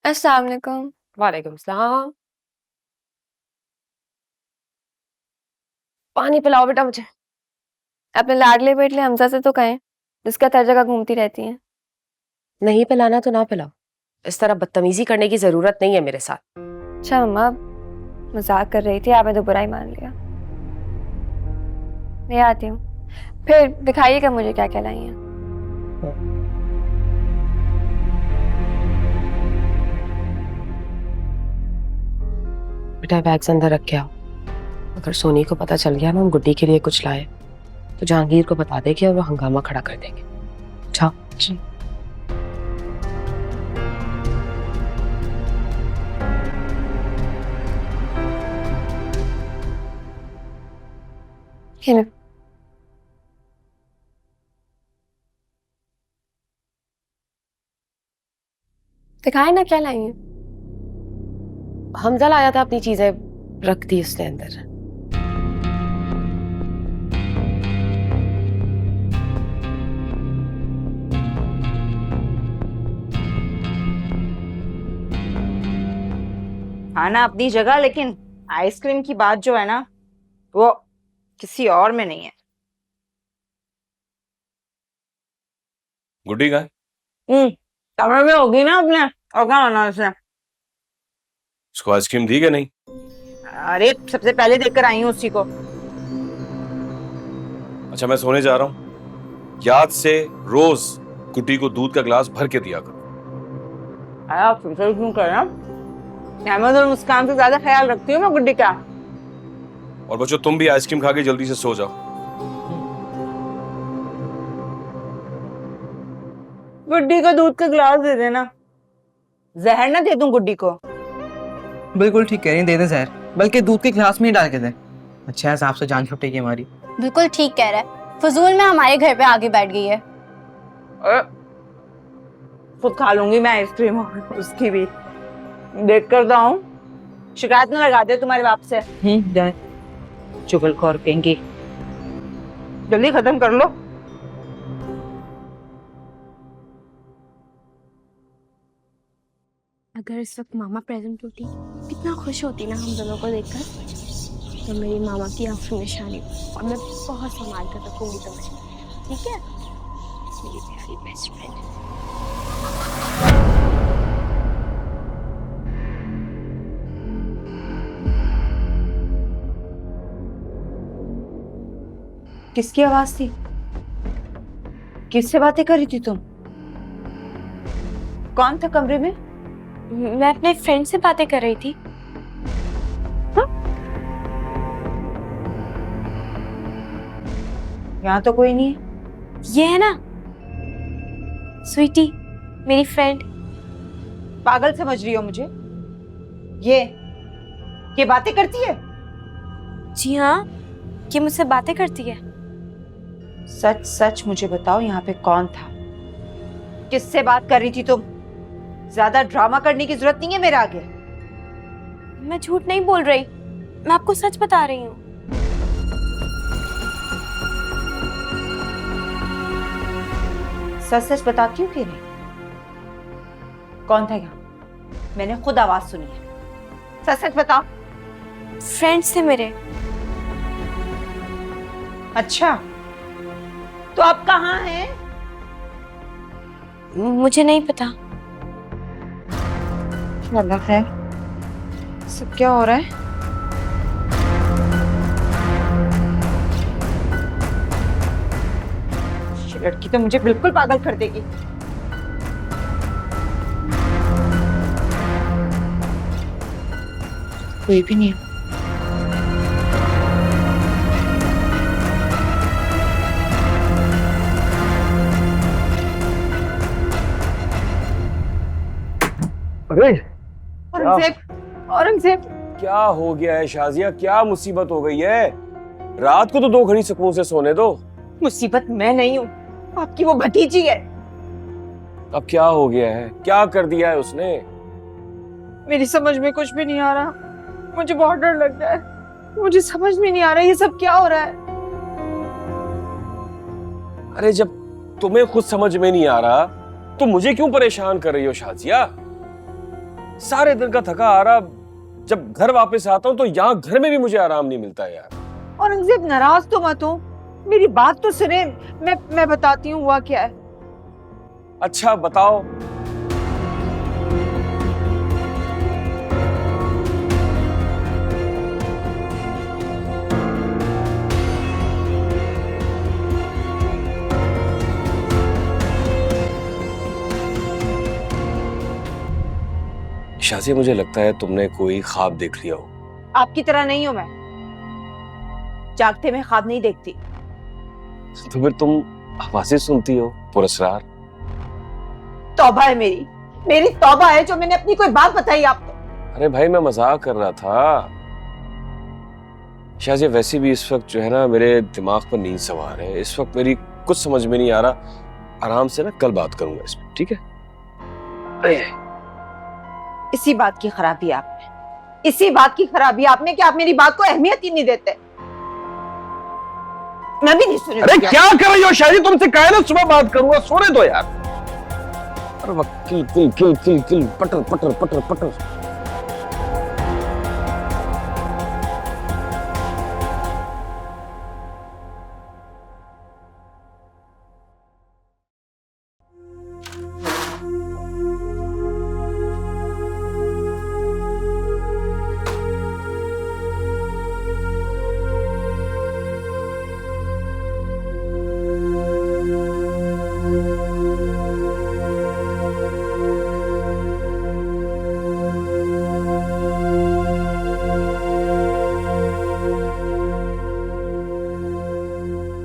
अस्सलाम वालेकुम। वालेकुम सलाम। पानी पिलाओ बेटा मुझे। अपने लाडले बेटले हमजा से तो कहें, जिसका हर जगह घूमती रहती हैं। नहीं पिलाना तो ना पिलाओ, इस तरह बदतमीजी करने की जरूरत नहीं है मेरे साथ। अच्छा मम्मा, मजाक कर रही थी, आपने तो बुरा ही मान लिया। मैं आती हूँ, फिर दिखाइएगा मुझे क्या क्या लाई हैं। बेटा बैग्स अंदर रख के आओ। अगर सोनी को पता चल गया ना हम गुड्डी के लिए कुछ लाए तो जहांगीर को बता देगी और वो हंगामा खड़ा कर देंगे। जाओ। जी। ये लो। दिखाए ना क्या लाई हैं। हमजा लाया था, अपनी चीजें रख दी उसने अंदर। खाना अपनी जगह, लेकिन आइसक्रीम की बात जो है ना, वो किसी और में नहीं है। गुड्डी का कमरे में होगी ना अपने, और क्या होना उसने। उसको आइसक्रीम दी क्या नहीं? अरे सबसे पहले देकर आई हूँ उसी को। अच्छा मैं सोने जा रहा हूँ, याद से रोज गुड्डी को दूध का गिलास भर के दिया करो। अरे आप फिक्र क्यों कर रहे हैं? अहमद और मुस्कान से ज्यादा ख्याल रखती हूँ मैं गुड्डी का। और बच्चों तुम भी आइसक्रीम खा के जल्दी से सो जाओ। गुड्डी को दूध का गिलास दे देना, जहर ना दे दूं गुड्डी को। बिल्कुल ठीक कह रही हैं, दे दे जहर, बल्कि दूध के गिलास में ही डाल के दे। अच्छा है, साहब से जान छुटेगी हमारी। बिल्कुल ठीक कह रहा है, फजूल में हमारे घर पे आके बैठ गई है। खुद खा लूंगी मैं आइसक्रीम, उसकी भी देख कर तो आऊं, शिकायत ना लगा दे तुम्हारे बाप से। जाए चुगलखोर कहेंगी। जल्दी खत्म कर लो। अगर इस वक्त मामा प्रेजेंट होती, कितना खुश होती ना हम दोनों को देखकर। तो मेरी मामा की आंखों में निशानी, और मैं बहुत संभाल कर रखूंगी तुम्हें, ठीक है मेरी प्यारी बेस्ट फ्रेंड। किसकी आवाज थी? किससे बातें कर रही थी तुम? कौन था कमरे में? मैं अपने फ्रेंड से बातें कर रही थी। यहाँ तो कोई नहीं है। ये है ना स्वीटी, मेरी फ्रेंड। पागल समझ रही हो मुझे? ये बातें करती है? जी हाँ, ये मुझसे बातें करती है। सच सच मुझे बताओ, यहाँ पे कौन था? किससे बात कर रही थी तुम? ज्यादा ड्रामा करने की जरूरत नहीं है मेरे आगे। मैं झूठ नहीं बोल रही, मैं आपको सच बता रही हूँ। सच सच बताती हूँ कि नहीं? कौन था यहाँ? मैंने खुद आवाज सुनी है। सच सच बताओ। फ्रेंड्स थे मेरे। अच्छा, तो आप कहाँ हैं? मुझे नहीं पता। अल्लाह खैर, सब क्या हो रहा है? ये लड़की तो मुझे बिल्कुल पागल कर देगी। कोई भी नहीं है। औरंगजेब, क्या हो गया है शाजिया, क्या मुसीबत हो गई है? रात को तो दो घड़ी सुकून से सोने दो। मुसीबत मैं नहीं हूँ, आपकी वो भतीजी है। अब क्या हो गया है, क्या कर दिया है उसने? मेरी समझ में कुछ भी नहीं आ रहा, मुझे बहुत डर लग रहा है। मुझे समझ में नहीं आ रहा ये सब क्या हो रहा है। अरे जब तुम्हें खुद समझ में नहीं आ रहा तो मुझे क्यों परेशान कर रही हो शाजिया? सारे दिन का थका आ रहा, जब घर वापस आता हूँ तो यहाँ घर में भी मुझे आराम नहीं मिलता है यार। औरंगजेब नाराज तो मत हो, मेरी बात तो सुने। मैं बताती हूँ हुआ क्या है। अच्छा बताओ। शाज़िया, मुझे लगता है तुमने कोई ख्वाब देख लिया हो। आपकी तरह नहीं हूं मैं, जागते में ख्वाब नहीं देखती। तो फिर तुम आवाजें सुनती हो पुरस्कार? तौबा है मेरी तौबा है जो मैंने अपनी कोई बात बताई आपको। अरे भाई, मैं मजाक कर रहा था। शाज़िया, वैसे भी इस वक्त जो है ना मेरे दिमाग पर नींद सवार है, इस वक्त मेरी कुछ समझ में नहीं आ रहा। आराम से ना कल बात करूंगा इसमें, ठीक है? इसी बात की खराबी आप में, इसी बात की खराबी आप में कि आप मेरी बात को अहमियत ही नहीं देते। मैं भी नहीं सुनी। अरे क्या कर रही हो शाज़िया? तुमसे कहा है ना सुबह बात करूंगा, सोने दो यार। अरे वकील किल किल किल किल पटर पटर पटर पटर।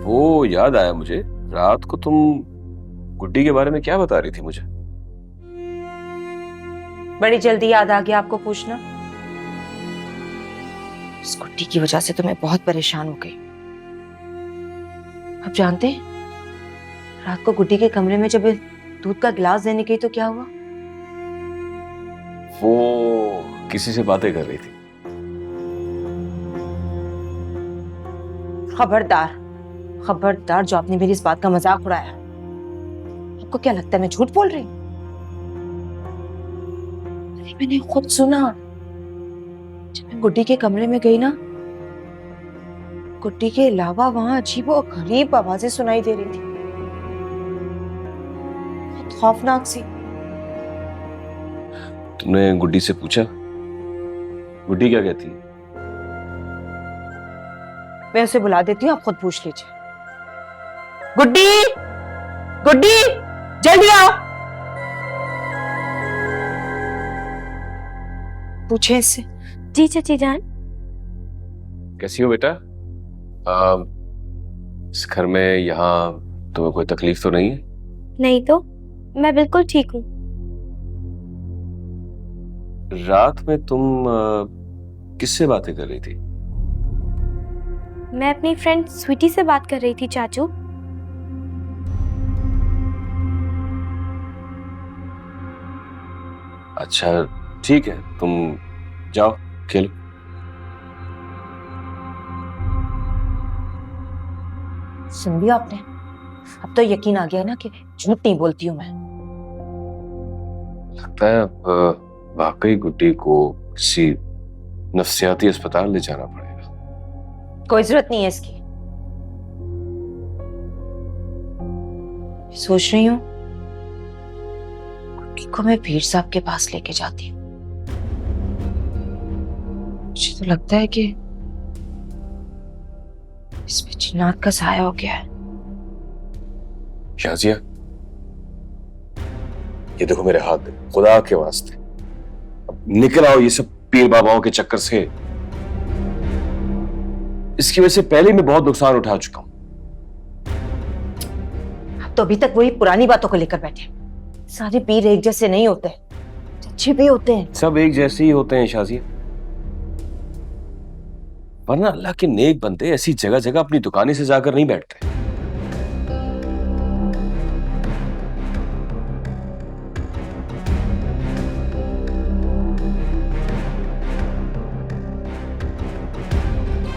वो याद आया मुझे, रात को तुम गुड्डी के बारे में क्या बता रही थी मुझे? बड़ी जल्दी याद आ गया आपको पूछना। इस गुड्डी की वजह से तो मैं बहुत परेशान हो गई। आप जानते हैं, रात को गुड्डी के कमरे में जब दूध का गिलास देने गई तो क्या हुआ? वो किसी से बातें कर रही थी। खबरदार खबरदार, जो आपने मेरी इस बात का मजाक उड़ाया। आपको क्या लगता है मैं झूठ बोल रही हूँ? अरे मैंने खुद सुना। जब मैं गुड्डी के कमरे में गई ना, गुड्डी के अलावा वहां अजीबो गरीब आवाजें सुनाई दे रही थी, बहुत खौफनाक सी। तुमने गुड्डी से पूछा गुड्डी क्या कहती है? मैं उसे बुला देती हूँ, आप खुद पूछ लीजिए। गुड्डी, गुड्डी, जल्दी आओ। पूछे इससे। जी चाची जान। कैसी हो बेटा? इस घर में यहाँ तुम्हें कोई तकलीफ तो नहीं है? नहीं तो, मैं बिल्कुल ठीक हूँ। रात में तुम किससे बातें कर रही थी? मैं अपनी फ्रेंड स्वीटी से बात कर रही थी चाचू। अच्छा ठीक है, तुम जाओ खेलो। सुन लिया आपने? अब तो यकीन आ गया ना कि झूठ नहीं बोलती हूँ मैं। लगता है वाकई गुड्डी को किसी नफ्सियाती अस्पताल ले जाना पड़ेगा। कोई जरूरत नहीं है इसकी। सोच रही हूँ गुड्डी को मैं पीर साहब के पास लेके जाती हूँ। मुझे तो लगता है कि इसमें जिन्नात का साया हो गया है। शाजिया, ये देखो मेरे हाथ, खुदा के वास्ते अब निकल आओ ये सब पीर बाबाओं के चक्कर से। इसकी वजह से पहले मैं बहुत नुकसान उठा चुका हूं। आप तो अभी तक वही पुरानी बातों को लेकर बैठे। सारे पीर एक जैसे नहीं होते, अच्छे भी होते हैं। सब एक जैसे ही होते हैं शाजिया, वरना अल्लाह के नेक बंदे ऐसी जगह जगह अपनी दुकानें से जाकर नहीं बैठते।